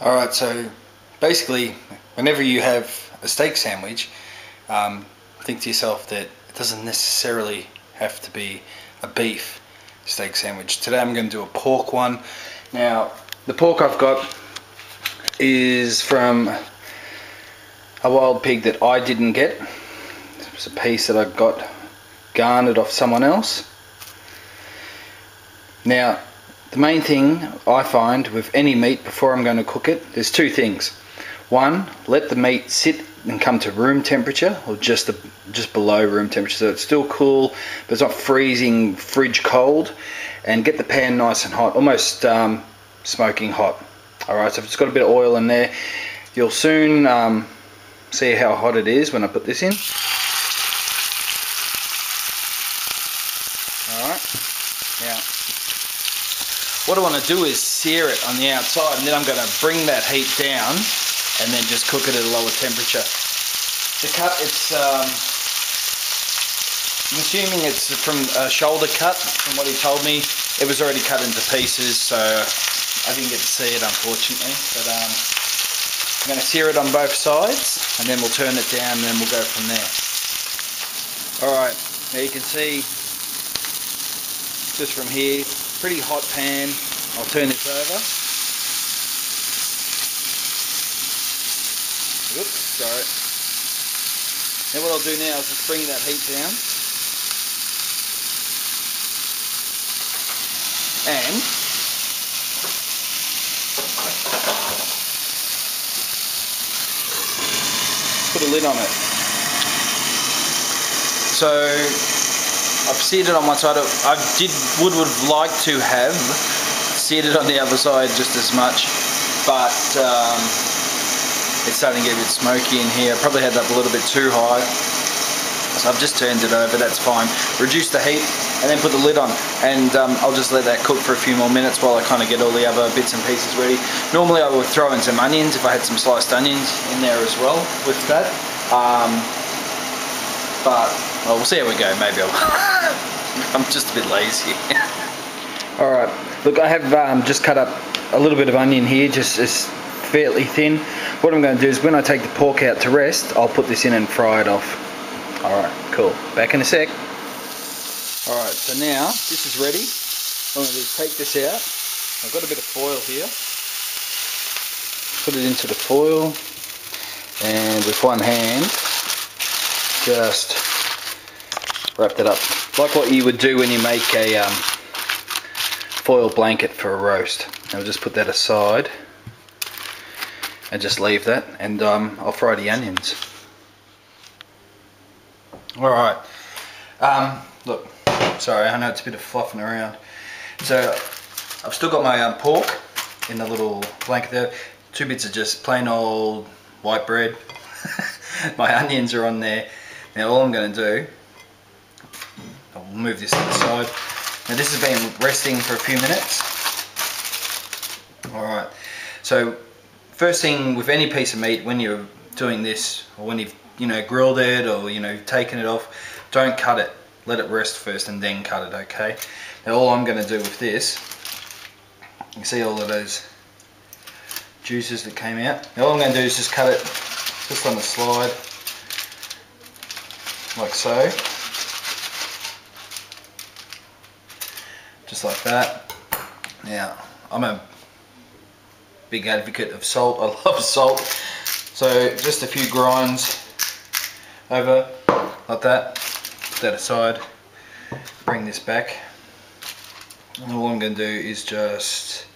Alright, so basically, whenever you have a steak sandwich, think to yourself that it doesn't necessarily have to be a beef steak sandwich. Today I'm going to do a pork one. Now, the pork I've got is from a wild pig that I didn't get. It was a piece that I got garnered off someone else. Now, the main thing I find with any meat before I'm going to cook it, there's two things. One, let the meat sit and come to room temperature, or just below room temperature, so it's still cool but it's not freezing fridge cold, and get the pan nice and hot, almost smoking hot. Alright, so if it's got a bit of oil in there, you'll soon see how hot it is when I put this in. Alright, now what I want to do is sear it on the outside, and then I'm going to bring that heat down and then just cook it at a lower temperature. The cut, I'm assuming it's from a shoulder cut, from what he told me. It was already cut into pieces, so I didn't get to see it unfortunately. But I'm going to sear it on both sides, and then we'll turn it down, and then we'll go from there. Alright, now you can see, just from here, pretty hot pan. I'll turn this over. Oops, sorry. Now what I'll do now is just bring that heat down. And put a lid on it. So I've seared it on one side. I would have liked to have seared it on the other side just as much, but it's starting to get a bit smoky in here. I probably had that a little bit too high, so I've just turned it over. That's fine. Reduce the heat and then put the lid on, and I'll just let that cook for a few more minutes while I kind of get all the other bits and pieces ready. Normally I would throw in some onions if I had some sliced onions in there as well with that, but well, we'll see how we go. Maybe I'm just a bit lazy. Alright, look, I have just cut up a little bit of onion here, just as fairly thin. What I'm going to do is when I take the pork out to rest, I'll put this in and fry it off. Alright, cool. Back in a sec. Alright, so now this is ready. What I'm going to do is take this out. I've got a bit of foil here. Put it into the foil, and with one hand just wrap that up, like what you would do when you make a foil blanket for a roast. I'll just put that aside and just leave that, and I'll fry the onions. Alright, look, sorry, I know it's a bit of fluffing around. So I've still got my pork in the little blanket there. 2 bits of just plain old white bread. My onions are on there. Now all I'm going to do, I'll move this to the side. Now this has been resting for a few minutes. Alright, so first thing with any piece of meat, when you're doing this, or when you've grilled it, or taken it off, don't cut it. Let it rest first and then cut it, okay? Now all I'm going to do with this, you can see all of those juices that came out. Now all I'm going to do is just cut it just on the slide, like so. Just like that. Now, I'm a big advocate of salt. I love salt. So just a few grinds over, like that. Put that aside. Bring this back. And all I'm going to do is just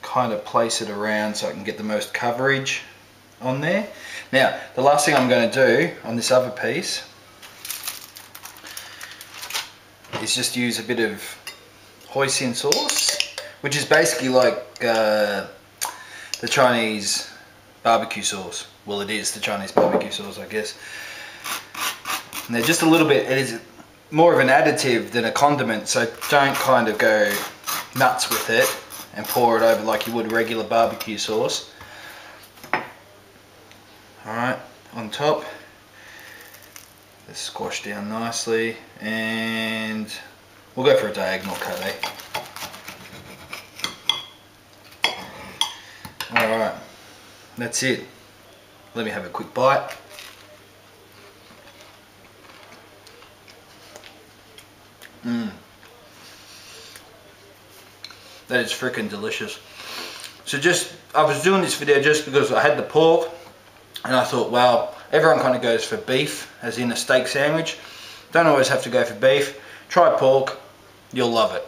kind of place it around so I can get the most coverage on there. Now, the last thing I'm going to do on this other piece is just use a bit of hoisin sauce, which is basically like the Chinese barbecue sauce. Well, it is the Chinese barbecue sauce, I guess. Now, just a little bit, it is more of an additive than a condiment, so don't kind of go nuts with it and pour it over like you would regular barbecue sauce. Alright, on top, let's squash down nicely, and we'll go for a diagonal cut, eh? Alright, That's it. Let me have a quick bite. That is freaking delicious. So I was doing this video just because I had the pork and I thought, well, everyone kind of goes for beef, as in a steak sandwich. Don't always have to go for beef. Try pork, you'll love it.